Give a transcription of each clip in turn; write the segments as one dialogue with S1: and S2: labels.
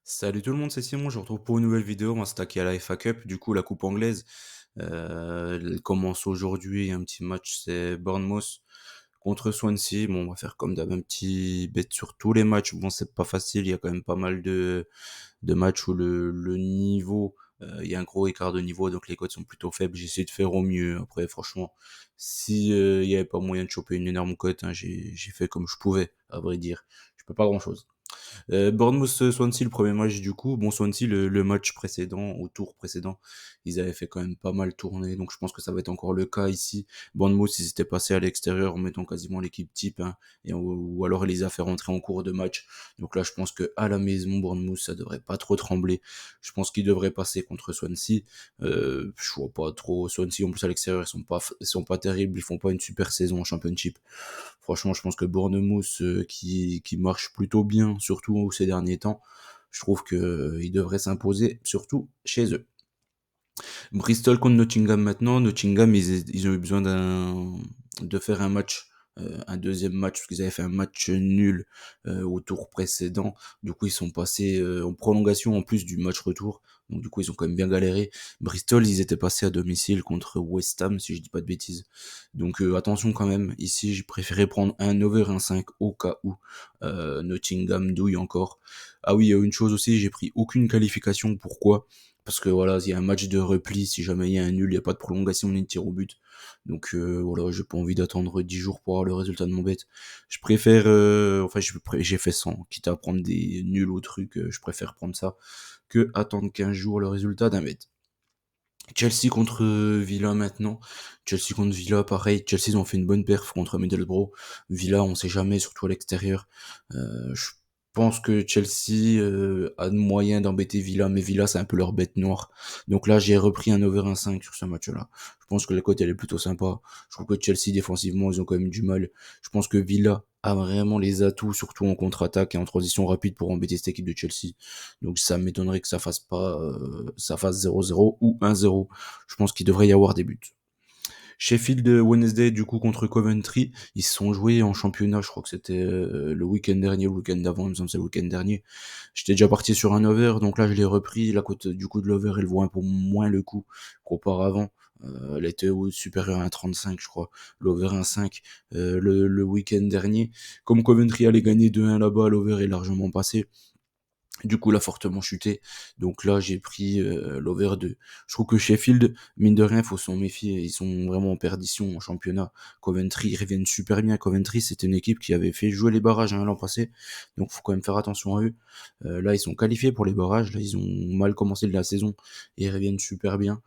S1: Salut tout le monde, c'est Simon, je vous retrouve pour une nouvelle vidéo. On va s'attaquer à la FA Cup, du coup la coupe anglaise. Elle commence aujourd'hui, un petit match, c'est Bournemouth contre Swansea. Bon, on va faire comme d'hab un petit bet sur tous les matchs. Bon, c'est pas facile, il y a quand même pas mal de matchs où le niveau, il y a un gros écart de niveau, donc les cotes sont plutôt faibles. J'ai essayé de faire au mieux. Après, franchement, si il y avait pas moyen de choper une énorme cote, hein, j'ai fait comme je pouvais, à vrai dire. Je peux pas grand-chose. Bournemouth-Swansea, le premier match du coup. Bon, Swansea, le match précédent, au tour précédent, ils avaient fait quand même pas mal tourner, donc je pense que ça va être encore le cas ici. Bournemouth, ils étaient passés à l'extérieur en mettant quasiment l'équipe type, hein, ou alors ils les a fait rentrer en cours de match. Donc là, je pense que à la maison, Bournemouth, ça devrait pas trop trembler. Je pense qu'ils devraient passer contre Swansea. Je vois pas trop Swansea, en plus à l'extérieur, ils sont pas terribles, ils font pas une super saison en Championship. Franchement, je pense que Bournemouth, qui marche plutôt bien, surtout ces derniers temps, je trouve qu'ils devraient s'imposer, surtout chez eux. Bristol contre Nottingham maintenant. Nottingham, ils ont eu besoin de faire un match, un deuxième match, parce qu'ils avaient fait un match nul au tour précédent. Du coup, ils sont passés en prolongation en plus du match retour. Donc du coup, ils ont quand même bien galéré. Bristol, ils étaient passés à domicile contre West Ham, si je dis pas de bêtises. Donc attention quand même. Ici, j'ai préféré prendre un over 1,5 au cas où Nottingham douille encore. Ah oui, il y a une chose aussi, j'ai pris aucune qualification. Pourquoi? Parce que voilà, il y a un match de repli, si jamais il y a un nul, il n'y a pas de prolongation ni de tir au but. Donc voilà, j'ai pas envie d'attendre 10 jours pour avoir le résultat de mon bet. Je préfère, enfin j'ai fait 100, quitte à prendre des nuls ou trucs, je préfère prendre ça que attendre 15 jours le résultat d'un bet. Chelsea contre Villa maintenant. Chelsea contre Villa, pareil. Chelsea ils ont fait une bonne perf contre Middlesbrough. Villa, on sait jamais, surtout à l'extérieur. Je pense que Chelsea a de moyen d'embêter Villa, mais Villa c'est un peu leur bête noire. Donc là, j'ai repris un over 1,5 sur ce match-là. Je pense que la cote elle est plutôt sympa. Je trouve que Chelsea défensivement ils ont quand même du mal. Je pense que Villa a vraiment les atouts, surtout en contre-attaque et en transition rapide pour embêter cette équipe de Chelsea. Donc ça m'étonnerait que ça fasse 0-0 ou 1-0. Je pense qu'il devrait y avoir des buts. Sheffield Wednesday du coup contre Coventry, ils se sont joués en championnat, je crois que c'était le week-end dernier, le week-end d'avant, il me semble que c'est le week-end dernier. J'étais déjà parti sur un over, donc là je l'ai repris, la cote du coup de l'over elle vaut un peu moins le coup qu'auparavant. Elle était supérieure à 1,35 je crois, l'over 1,5 le week-end dernier. Comme Coventry allait gagner 2-1 là-bas, l'over est largement passé. Du coup, il a fortement chuté. Donc là, j'ai pris l'over 2. Je trouve que Sheffield, mine de rien, faut s'en méfier. Ils sont vraiment en perdition en championnat. Coventry, ils reviennent super bien. Coventry, c'était une équipe qui avait fait jouer les barrages l'an passé. Donc, faut quand même faire attention à eux. Là, ils sont qualifiés pour les barrages. Là, ils ont mal commencé la saison et ils reviennent super bien.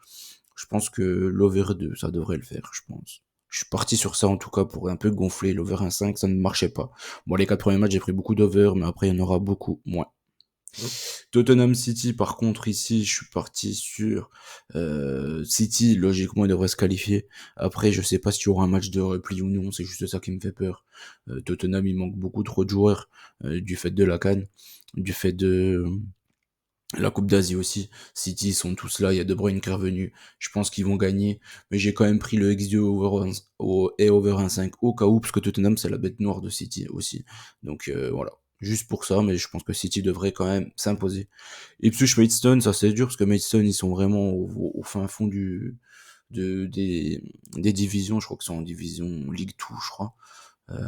S1: Je pense que l'over 2, ça devrait le faire, je pense. Je suis parti sur ça en tout cas pour un peu gonfler. L'over 1,5, ça ne marchait pas. Bon, les 4 premiers matchs, j'ai pris beaucoup d'over, mais après, il y en aura beaucoup moins. Tottenham City, par contre, ici, je suis parti sur City. Logiquement, il devrait se qualifier. Après, je sais pas s'il y aura un match de repli ou non. C'est juste ça qui me fait peur. Tottenham, il manque beaucoup trop de joueurs du fait de la CAN, du fait de la Coupe d'Asie aussi. City, ils sont tous là. Il y a De Bruyne qui est revenu. Je pense qu'ils vont gagner. Mais j'ai quand même pris le XG et over 1,5 au cas où, parce que Tottenham, c'est la bête noire de City aussi. Donc voilà. Juste pour ça, mais je pense que City devrait quand même s'imposer. Ipswich Maidstone, ça c'est dur parce que Maidstone ils sont vraiment au fin fond de, des divisions. Je crois que c'est en division League 2, je crois.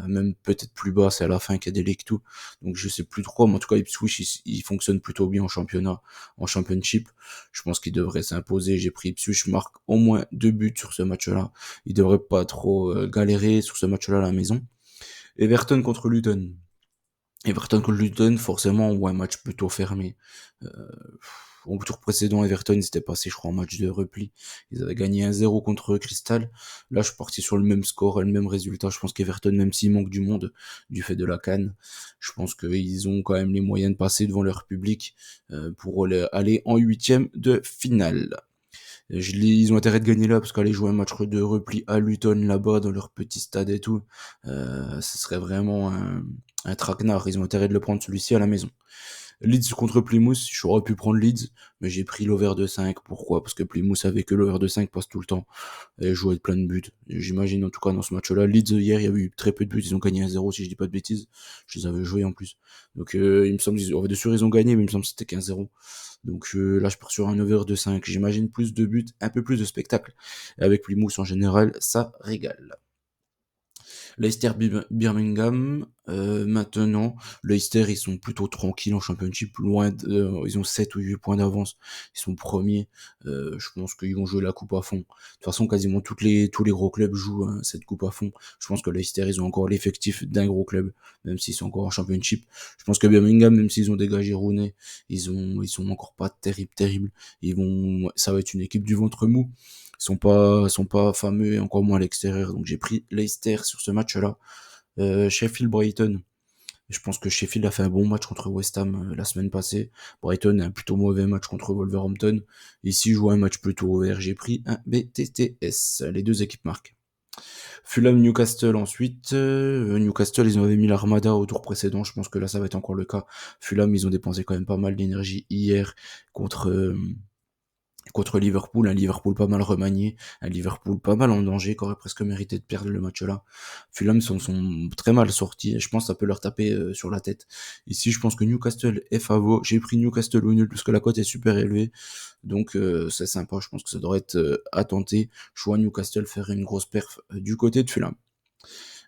S1: Même peut-être plus bas, c'est à la fin qu'il y a des League 2. Donc je sais plus trop, mais en tout cas Ipswich il fonctionne plutôt bien en championnat, en championship. Je pense qu'il devrait s'imposer. J'ai pris Ipswich marque au moins 2 buts sur ce match-là. Il devrait pas trop galérer sur ce match-là à la maison. Everton contre Luton. Everton contre Luton, forcément, ouais, un match plutôt fermé. Euh, Au tour précédent, Everton, ils étaient passés, je crois, en match de repli. Ils avaient gagné 1-0 contre Crystal. Là, je suis parti sur le même score et le même résultat. Je pense qu'Everton, même s'il manque du monde, du fait de la CAN, je pense qu'ils ont quand même les moyens de passer devant leur public pour aller en huitième de finale. Ils ont intérêt de gagner là parce qu'aller jouer un match de repli à Luton là-bas dans leur petit stade et tout, ce serait vraiment un traquenard. Ils ont intérêt de le prendre celui-ci à la maison. Leeds contre Plymouth, j'aurais pu prendre Leeds, mais j'ai pris l'over de 5. Pourquoi? Parce que Plymouth avec que l'over de 5 passe tout le temps et jouait de plein de buts. J'imagine en tout cas dans ce match-là. Leeds hier, il y a eu très peu de buts, ils ont gagné 1-0 si je dis pas de bêtises. Je les avais joués en plus. Donc il me semble de sûr ils ont gagné, mais il me semble que c'était 15-0. Donc là je pars sur un over de 5. J'imagine plus de buts, un peu plus de spectacle. Et avec Plymouth en général, ça régale. Leicester Birmingham, maintenant, Leicester, ils sont plutôt tranquilles en Championship, ils ont 7 ou 8 points d'avance, ils sont premiers, je pense qu'ils vont jouer la coupe à fond. De toute façon, quasiment tous les gros clubs jouent hein, cette coupe à fond. Je pense que Leicester, ils ont encore l'effectif d'un gros club, même s'ils sont encore en Championship. Je pense que Birmingham, même s'ils ont dégagé Rooney, ils sont encore pas terribles. Ça va être une équipe du ventre mou. Sont pas fameux et encore moins à l'extérieur. Donc j'ai pris Leicester sur ce match-là. Sheffield Brighton. Je pense que Sheffield a fait un bon match contre West Ham la semaine passée. Brighton a un plutôt mauvais match contre Wolverhampton. Ici, je vois un match plutôt ouvert. J'ai pris un BTTS. Les deux équipes marquent. Fulham Newcastle ensuite. Newcastle, ils avaient mis l'armada au tour précédent. Je pense que là, ça va être encore le cas. Fulham, ils ont dépensé quand même pas mal d'énergie hier contre Liverpool, un Liverpool pas mal remanié, un Liverpool pas mal en danger, qui aurait presque mérité de perdre le match-là. Fulham sont très mal sortis, et je pense que ça peut leur taper sur la tête. Ici, je pense que Newcastle est favori. J'ai pris Newcastle au nul, parce que la cote est super élevée, donc c'est sympa, je pense que ça devrait être à tenter. Je vois Newcastle faire une grosse perf du côté de Fulham.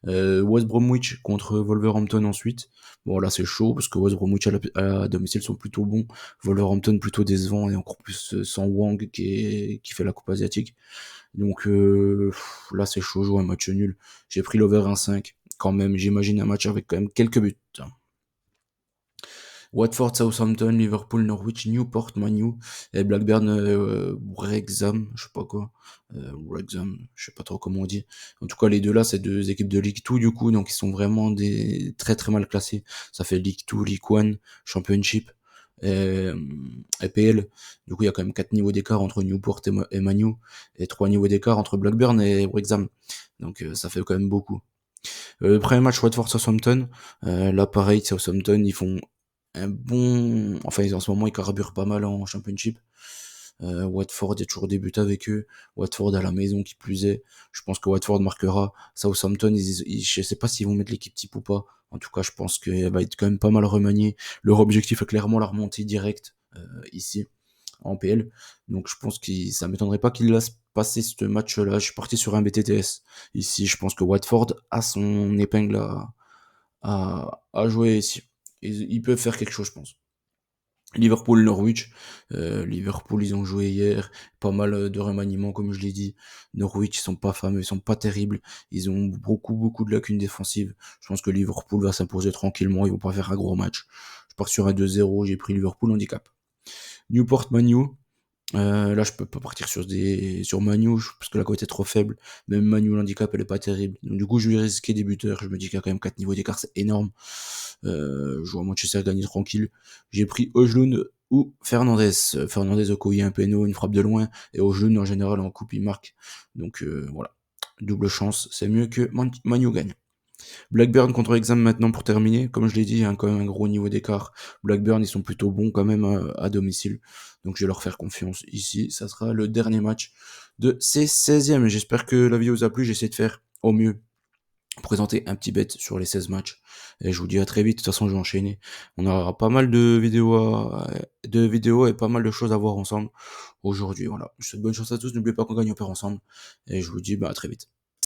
S1: West Bromwich contre Wolverhampton ensuite. Bon là c'est chaud parce que West Bromwich à domicile sont plutôt bons. Wolverhampton plutôt décevant et encore plus sans Wang qui fait la coupe asiatique. Donc là c'est chaud, je vois un match nul. J'ai pris l'over 1,5 quand même. J'imagine un match avec quand même quelques buts. Watford, Southampton, Liverpool, Norwich, Newport, Manu et Blackburn, Wrexham, je sais pas quoi, Wrexham, je sais pas trop comment on dit. En tout cas, les deux là, c'est deux équipes de League 2 du coup, donc ils sont vraiment des très très mal classés. Ça fait League 2, League 1, Championship, et, EPL. Du coup, il y a quand même 4 niveaux d'écart entre Newport et Manu, et 3 niveaux d'écart entre Blackburn et Wrexham. Donc ça fait quand même beaucoup. Premier match Watford-Southampton, là pareil, Southampton, ils font un bon. Enfin, en ce moment, ils carburent pas mal en Championship. Watford, il y a toujours des buts avec eux. Watford à la maison, qui plus est. Je pense que Watford marquera. Southampton, je sais pas s'ils vont mettre l'équipe type ou pas. En tout cas, je pense qu'elle va être quand même pas mal remaniée. Leur objectif est clairement la remontée directe ici en PL. Donc, je pense que ça m'étonnerait pas qu'ils laissent passer ce match-là. Je suis parti sur un BTTS. Ici, je pense que Watford a son épingle à jouer ici. Ils peuvent faire quelque chose, je pense. Liverpool, Norwich. Liverpool, ils ont joué hier. Pas mal de remaniements, comme je l'ai dit. Norwich, ils sont pas fameux, ils sont pas terribles. Ils ont beaucoup de lacunes défensives. Je pense que Liverpool va s'imposer tranquillement. Ils vont pas faire un gros match. Je pars sur un 2-0. J'ai pris Liverpool handicap. Newport, Manu. Là, je peux pas partir sur Manu parce que la cote est trop faible. Même Manu, l'handicap, elle est pas terrible. Donc, du coup, je vais risquer des buteurs. Je me dis qu'il y a quand même 4 niveaux d'écart, c'est énorme. Je vois Manchester gagner tranquille. J'ai pris Ojlund ou Fernandez. Fernandez a collé un péno, une frappe de loin. Et Ojlund, en général, en coupe, il marque. Donc, voilà. Double chance. C'est mieux que Manu gagne. Blackburn contre Exam maintenant pour terminer. Comme je l'ai dit, il y a quand même un gros niveau d'écart. Blackburn, ils sont plutôt bons quand même à domicile. Donc je vais leur faire confiance ici. Ça sera le dernier match de ces 16e. J'espère que la vidéo vous a plu. J'essaie de faire au mieux présenter un petit bet sur les 16 matchs. Et je vous dis à très vite. De toute façon, je vais enchaîner. On aura pas mal de vidéos et pas mal de choses à voir ensemble aujourd'hui. Voilà. Je vous souhaite bonne chance à tous. N'oubliez pas qu'on gagne, on perd ensemble. Et je vous dis à très vite.